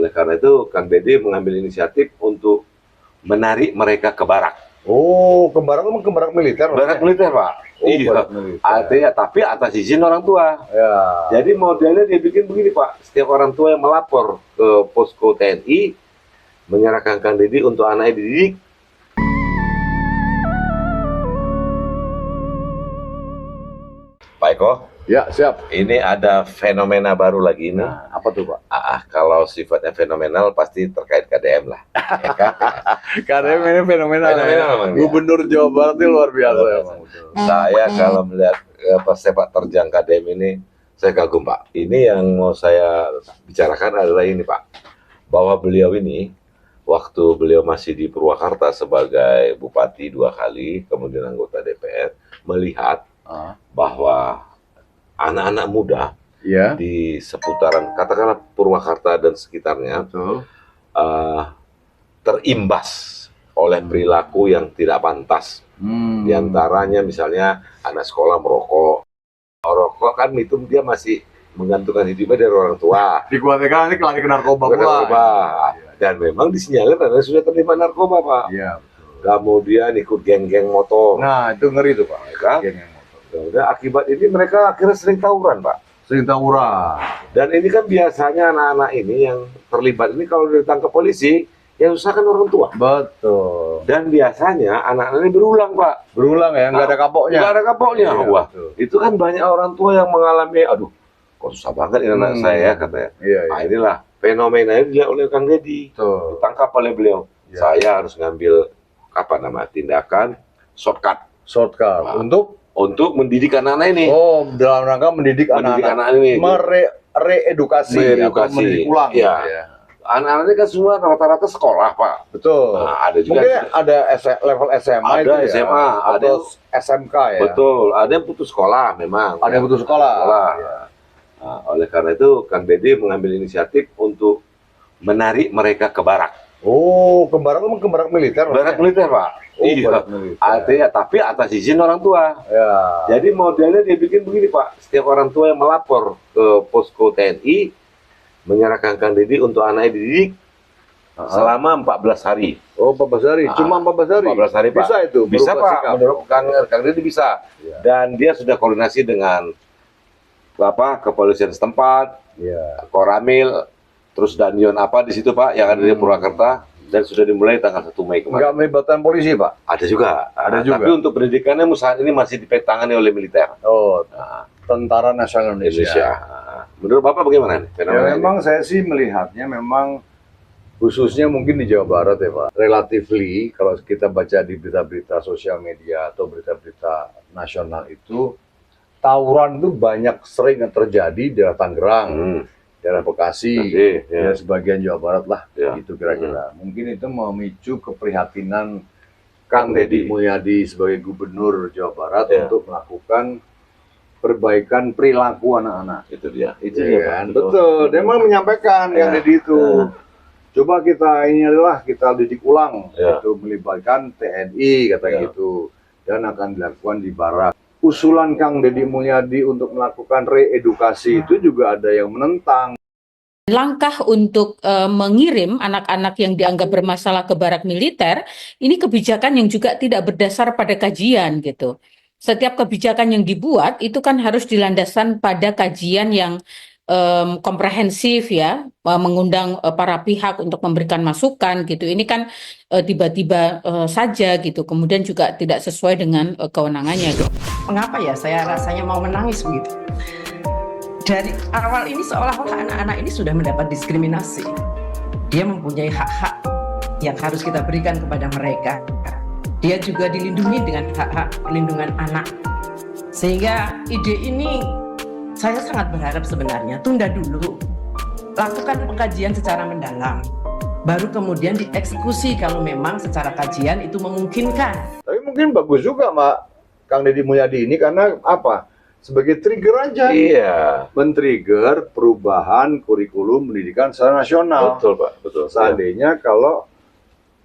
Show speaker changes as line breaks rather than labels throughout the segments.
oleh karena itu Kang Deddy mengambil inisiatif untuk menarik mereka ke barak.
Oh, ke barak itu ke barak militer?
Barak militer, Pak.
Oh,
Iya.
barak militer.
Artinya, tapi atas izin orang tua.
Ya.
Jadi modelnya dia bikin begini, Pak. Setiap orang tua yang melapor ke posko TNI, menyerahkan Kang Deddy untuk anaknya dididik. Pak Eko,
Ya, siap.
ini ada fenomena baru lagi ini.
Nah, apa tuh, Pak?
Kalau sifatnya fenomenal pasti terkait KDM lah. Ya kan?
Karena ini fenomenal.
Fenomenal memang,
Gubernur Jawa Barat itu luar biasa
Luar
emang.
Saya kalau melihat sepak terjang KDM ini, saya kagum, Pak. Ini yang mau saya bicarakan adalah ini, Pak. Bahwa beliau ini, waktu beliau masih di Purwakarta sebagai bupati 2 kali, kemudian anggota DPR, melihat bahwa anak-anak muda
Iya.
di seputaran, katakanlah Purwakarta dan sekitarnya,
Betul.
terimbas oleh perilaku yang tidak pantas. Di antaranya misalnya anak sekolah merokok. Rokok kan itu dia masih menggantungkan hidupnya dari orang tua.
Dikhawatirkan ini lari ke narkoba pula.
Narkoba. Dan memang disinyalir karena sudah terlibat narkoba, Pak.
Iya, betul.
Kemudian ikut geng-geng motor.
Nah, itu ngeri tuh, Pak.
Kan?
Geng yang motor.
Udah, akibat ini mereka akhirnya sering tawuran, Pak.
Sering tawuran.
Dan ini kan biasanya anak-anak ini yang terlibat ini kalau ditangkap polisi, yang susah kan orang tua.
Betul.
Dan biasanya anak-anak ini berulang, Pak.
Berulang ya, nggak ada kapoknya.
Nggak ada kapoknya.
Iya,
Wah,
betul.
itu kan banyak orang tua yang mengalami, aduh, kok susah banget ini anak saya, katanya.
Iya, iya.
Nah, inilah fenomena ini dilihat oleh Kang Deddy.
Betul.
Ditangkap oleh beliau.
Ya.
Saya harus ngambil tindakan shortcut
Shortcut.
Nah.
Untuk
mendidik anak-anak ini.
oh, dalam rangka mendidik
Mendidik
anak-anak.
anak ini.
Reedukasi atau
Meredukasi.
mendidik ulang.
Iya.
gitu ya.
Anak-anak ini kan semua rata-rata sekolah, Pak.
Betul.
Nah, ada juga
Mungkin ada level SMA
Ada
itu ya,
SMA,
atau
ada
SMK ya.
betul, ada yang putus sekolah memang.
Ada yang putus sekolah.
Sekolah. Nah, oleh karena itu Kang Deddy mengambil inisiatif untuk menarik mereka ke barak.
Oh, ke barak itu ke barak militer.
Barak
maksudnya?
militer, Pak.
Oh,
Iya.
barak militer.
Artinya, tapi atas izin orang tua.
Ya.
Jadi modelnya dia bikin begini, Pak. Setiap orang tua yang melapor ke posko TNI, menyerahkan Kang Deddy untuk anaknya dididik selama 14 hari.
Oh, 14 hari. Cuma 14 hari.
14 hari, Pak.
Bisa itu.
Bisa,
berubah
Pak.
sikap.
Menurut Kang Deddy bisa.
Iya.
Dan dia sudah koordinasi dengan kepolisian setempat,
Iya.
Koramil, terus Danyon apa di situ, Pak, yang ada di Purwakarta, dan sudah dimulai tanggal 1 Mei kemarin.
Enggak melibatkan polisi, Pak?
Ada juga.
Ada juga.
Tapi untuk pendidikannya saat ini masih dipetangani oleh militer.
Oh,
Nah,
Tentara Nasional Indonesia.
Indonesia. Menurut Bapak bagaimana nih
Ya,
fenomena ini?
memang saya sih melihatnya memang khususnya mungkin di Jawa Barat ya, Pak. Relatively kalau kita baca di berita-berita sosial media atau berita-berita nasional itu tawuran itu banyak sering terjadi di daerah Tangerang, daerah Bekasi,
Oke, ya.
ya sebagian Jawa Barat lah,
Ya.
gitu kira-kira. Mungkin itu memicu keprihatinan
Kang
Kang Deddy
Deddy.
Mulyadi sebagai Gubernur Jawa Barat
Ya.
untuk melakukan perbaikan perilaku anak-anak.
Itu dia. Itu
Iya
dia,
kan?
Pak.
Betul. Dia mau menyampaikan yang
Ya.
Deddy itu. Coba kita ini adalah kita didik ulang,
Ya.
itu melibatkan TNI katanya
Ya.
gitu, dan akan dilakukan di barak. Usulan Kang Deddy Mulyadi untuk melakukan reedukasi itu juga ada yang menentang.
Langkah untuk mengirim anak-anak yang dianggap bermasalah ke barak militer, ini kebijakan yang juga tidak berdasar pada kajian gitu. Setiap kebijakan yang dibuat itu kan harus dilandaskan pada kajian yang komprehensif ya, mengundang para pihak untuk memberikan masukan gitu. Ini kan tiba-tiba saja gitu, kemudian juga tidak sesuai dengan kewenangannya gitu.
Mengapa ya saya rasanya mau menangis begitu? Dari awal ini seolah-olah anak-anak ini sudah mendapat diskriminasi. Dia mempunyai hak-hak yang harus kita berikan kepada mereka. Dia juga dilindungi dengan hak-hak perlindungan anak. Sehingga ide ini saya sangat berharap sebenarnya tunda dulu. Lakukan pengkajian secara mendalam. Baru kemudian dieksekusi kalau memang secara kajian itu memungkinkan.
Tapi mungkin bagus juga, Mbak, Kang Deddy Mulyadi ini karena apa? Sebagai trigger aja.
Iya.
Men-trigger perubahan kurikulum pendidikan secara nasional.
Betul, Pak. Betul.
Seandainya kalau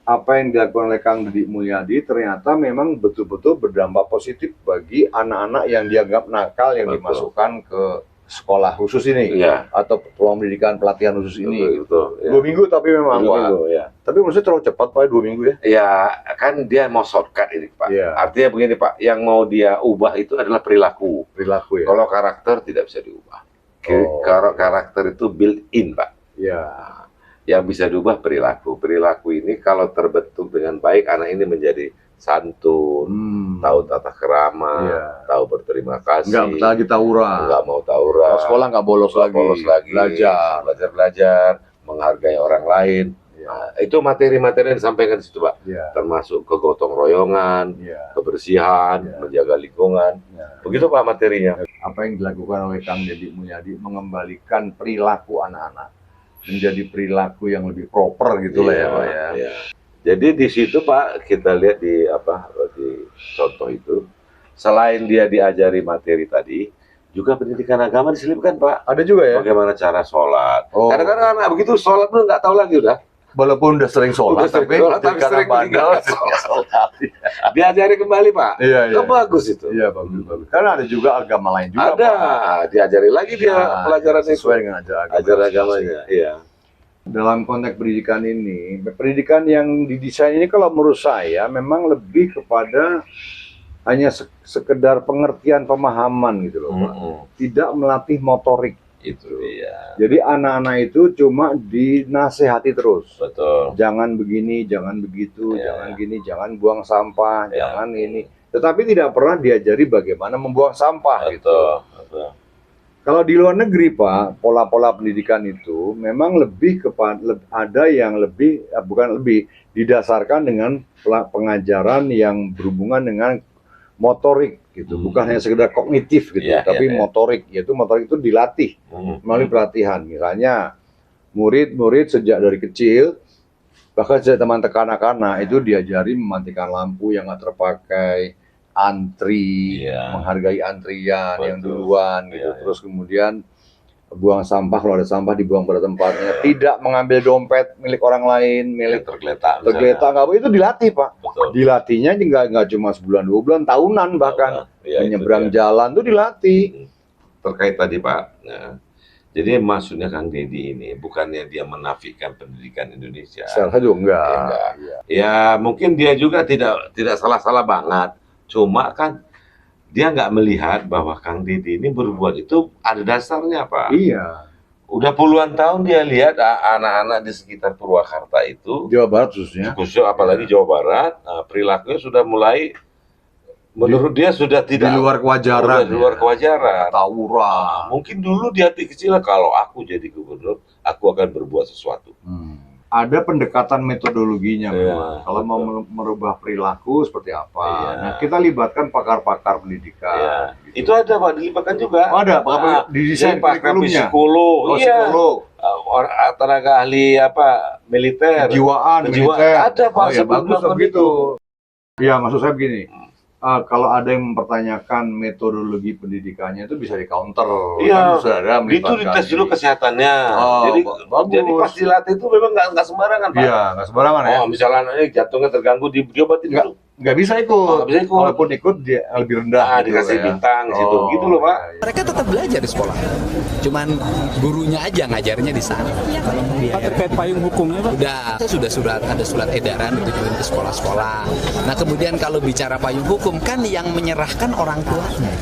apa yang dilakukan oleh Kang Deddy Mulyadi ternyata memang betul-betul berdampak positif bagi anak-anak yang dianggap nakal yang
Betul.
dimasukkan ke sekolah khusus ini
Iya.
atau ruang pendidikan pelatihan khusus ini.
Betul. Ya.
2 minggu tapi memang
2
Pak.
minggu, ya.
Tapi menurut saya terlalu cepat Pak 2 minggu ya.
Ya, kan dia mau shortcut ini, Pak.
Iya.
Artinya begini, Pak, yang mau dia ubah itu adalah perilaku.
Perilaku ya.
Kalau karakter tidak bisa diubah.
Oh.
Kalau karakter itu built-in, Pak.
Ya.
Yang bisa diubah perilaku. Perilaku ini kalau terbentuk dengan baik, anak ini menjadi santun, tahu tata kerama,
Iya.
tahu berterima kasih,
Nggak lagi tawuran.
nggak mau tawuran,
Kalau sekolah nggak bolos lagi. Belajar.
belajar, menghargai orang lain.
Iya.
Nah, itu materi-materi yang disampaikan di situ, Pak.
Iya.
Termasuk kegotong royongan,
Iya.
kebersihan,
Iya.
menjaga lingkungan.
Iya.
Begitu, Pak, materinya.
Apa yang dilakukan oleh Kang Deddy Mulyadi mengembalikan perilaku anak-anak menjadi perilaku yang lebih proper gitu lah ya Pak ya.
Iya. Jadi di situ, Pak, kita lihat di contoh itu, selain dia diajari materi tadi, juga pendidikan agama diselipkan, Pak.
Ada juga ya.
Bagaimana cara sholat.
Oh.
Kadang-kadang anak begitu sholat pun nggak tahu lagi udah.
Walaupun udah sering sholat,
Udah sering
tapi
sholat, tapi
karena
sering
bandel
nggak
nggak sholat.
Diajari kembali, Pak.
Iya, iya.
Kan bagus itu.
Iya bagus. Karena ada juga agama lain juga.
Ada,
Pak.
diajari lagi dia
Nah,
pelajaran itu.
sesuai dengan ajaran
Ajaran agamanya. Iya.
Dalam konteks pendidikan ini, pendidikan yang didesain ini kalau menurut saya memang lebih kepada hanya sekedar pengertian pemahaman gitu loh, Pak. Tidak melatih motorik.
Itu dia.
Jadi anak-anak itu cuma dinasehati terus.
Betul.
Jangan begini, jangan begitu,
Iya.
jangan gini, jangan buang sampah,
Iya.
jangan ini. Tetapi tidak pernah diajari bagaimana membuang sampah gitu.
Betul.
Kalau di luar negeri, Pak, pola-pola pendidikan itu memang lebih kepada ada yang lebih bukan lebih didasarkan dengan pengajaran yang berhubungan dengan motorik gitu, bukan hanya sekedar kognitif gitu,
Iya,
tapi
iya.
motorik, yaitu motorik itu dilatih melalui pelatihan. Misalnya murid-murid sejak dari kecil, bahkan sejak teman kanak-kanak itu diajari mematikan lampu yang nggak terpakai, antri,
Iya.
menghargai antrian yang
Betul.
duluan gitu.
Iya, iya.
Terus kemudian buang sampah, kalau ada sampah dibuang pada tempatnya, tidak mengambil dompet milik orang lain, milik
tergeletak.
tergeletak, nggak boleh, itu dilatih Pak.
Betul.
Dilatihnya nggak cuma sebulan 2 bulan, tahunan bahkan.
Iya, itu
Menyeberang
dia.
jalan tuh dilatih.
Terkait tadi, Pak. Nah, jadi maksudnya Kang Deddy ini bukannya dia menafikan pendidikan Indonesia.
Saya rasa juga enggak.
Ya, enggak.
Iya.
Ya mungkin dia juga tidak salah-salah banget. Cuma kan dia nggak melihat bahwa Kang Deddy ini berbuat itu ada dasarnya, Pak.
Iya.
Udah puluhan tahun dia lihat anak-anak di sekitar Purwakarta itu,
Jawa Barat khususnya.
khususnya apalagi Jawa Barat, perilakunya sudah mulai menurut dia sudah
Di
tidak
luar kewajaran.
di luar kewajaran.
Tawuran.
Mungkin dulu di hati kecil kalau aku jadi gubernur, aku akan berbuat sesuatu.
Ada pendekatan metodologinya
Iya,
memang. Kalau mau merubah perilaku seperti apa.
Iya.
Nah, kita libatkan pakar-pakar pendidikan.
Ya.
gitu.
Itu ada, Pak, dilibatkan juga.
Oh, ada pakar di desain
pakar
kurikulumnya.
psikolog,
Oh,
iya.
psikolog,
Tenaga ahli militer.
kejiwaan,
Kejiwaan.
militer.
Ada, Pak,
Oh, ya
sebelum
bagus
melakukan
begitu. Ya, maksud saya begini. Kalau ada yang mempertanyakan metodologi pendidikannya itu bisa di-counter.
Iya.
Kan sudah ada
Itu
melibatkan
dites dulu
ini.
kesehatannya.
Oh,
jadi
bagus.
jadi pas dilatih itu memang nggak sembarangan, Pak.
Iya, nggak sembarangan ya.
Oh, misalnya anaknya jantungnya terganggu, diobatin
Nggak.
dulu.
Nggak bisa ikut.
Nggak bisa ikut.
Walaupun ikut dia lebih rendah.
Nah,
gitu
dikasih
ya.
bintang di situ.
Oh,
Gitu loh, Pak.
iya, iya.
Mereka tetap belajar di sekolah, cuman gurunya aja ngajarnya di sana.
Pak, terkait payung hukumnya, Pak?
Sudah ada surat edaran ditujuin ke sekolah-sekolah. Nah kemudian kalau bicara payung hukum kan yang menyerahkan orang tuanya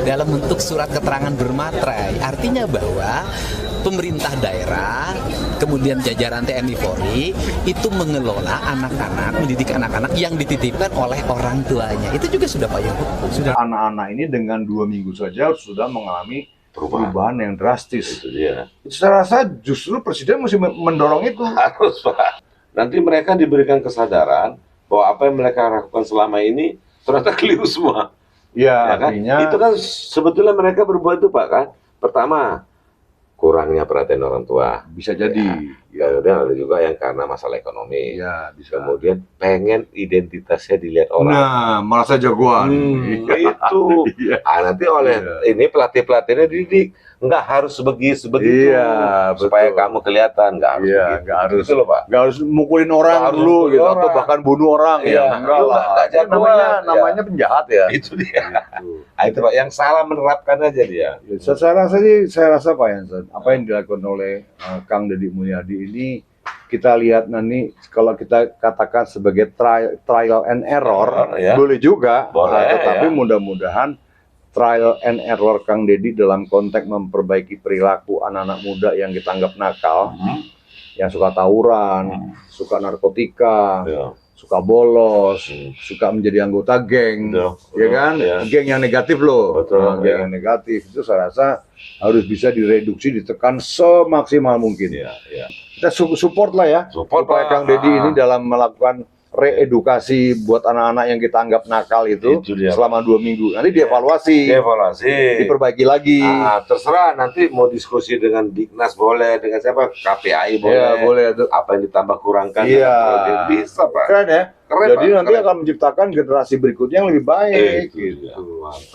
dalam bentuk surat keterangan bermaterai. Artinya bahwa pemerintah daerah, kemudian jajaran TNI Polri itu mengelola anak-anak, mendidik anak-anak yang dititipkan oleh orang tuanya. Itu juga sudah payung hukum.
Sudah anak-anak ini dengan 2 minggu saja sudah mengalami perubahan yang drastis.
Itu dia.
Saya rasa justru Presiden mesti mendorong itu.
Harus, Pak. Nanti mereka diberikan kesadaran bahwa apa yang mereka lakukan selama ini ternyata keliru semua.
Ya,
Ya kan?
artinya
Itu kan sebetulnya mereka berbuat itu, Pak, kan? Pertama, kurangnya perhatian orang tua.
bisa jadi.
Kemudian ada juga yang karena masalah ekonomi.
Ya, bisa.
Kemudian pengen identitasnya dilihat orang.
Nah, merasa jagoan.
Itu.
Iya.
Nanti oleh
Iya.
ini pelatih-pelatihnya dididik. nggak harus begitu,
Iya,
supaya
betul.
kamu kelihatan, nggak harus
Iya,
begitu.
nggak harus.
Gitu loh Pak.
Nggak harus mukulin orang
Nggak harus
dulu
mukulin
gitu, atau
orang.
bahkan bunuh orang.
Iya,
Ya, enggak
lu
lah.
nggak
Itu
jagoan,
namanya penjahat ya.
Itu dia.
Gitu.
Nah, itu Pak, yang salah menerapkan aja dia.
Ya, saya rasa Pak Jansen, apa yang dilakukan oleh Kang Deddy Mulyadi ini kita lihat nanti kalau kita katakan sebagai trial and error,
Ya.
boleh juga,
Boleh,
tetapi
ya.
mudah-mudahan trial and error Kang Deddy dalam konteks memperbaiki perilaku anak-anak muda yang kita anggap nakal, yang suka tawuran, suka narkotika,
Ya.
suka bolos, suka menjadi anggota geng,
Betul.
ya kan?
Ya.
Geng yang negatif loh.
Betul,
Nah, geng
ya.
yang negatif itu saya rasa harus bisa direduksi, ditekan semaksimal mungkin.
Iya, iya.
Kita support lah ya,
Support,
supaya
Pak.
Kang Deddy ini dalam melakukan reedukasi buat anak-anak yang kita anggap nakal itu
Itu dia,
selama 2 minggu. Nanti dievaluasi,
Evaluasi.
diperbaiki lagi.
Terserah nanti mau diskusi dengan Dignas boleh, dengan siapa, KPI boleh.
Ya, boleh.
Apa yang ditambah kurangkan?
Iya.
Bisa Pak.
Keren ya.
Keren,
Jadi
Pak,
nanti
keren.
akan menciptakan generasi berikutnya yang lebih baik.
Itu dia.
Gitu.
Mantap.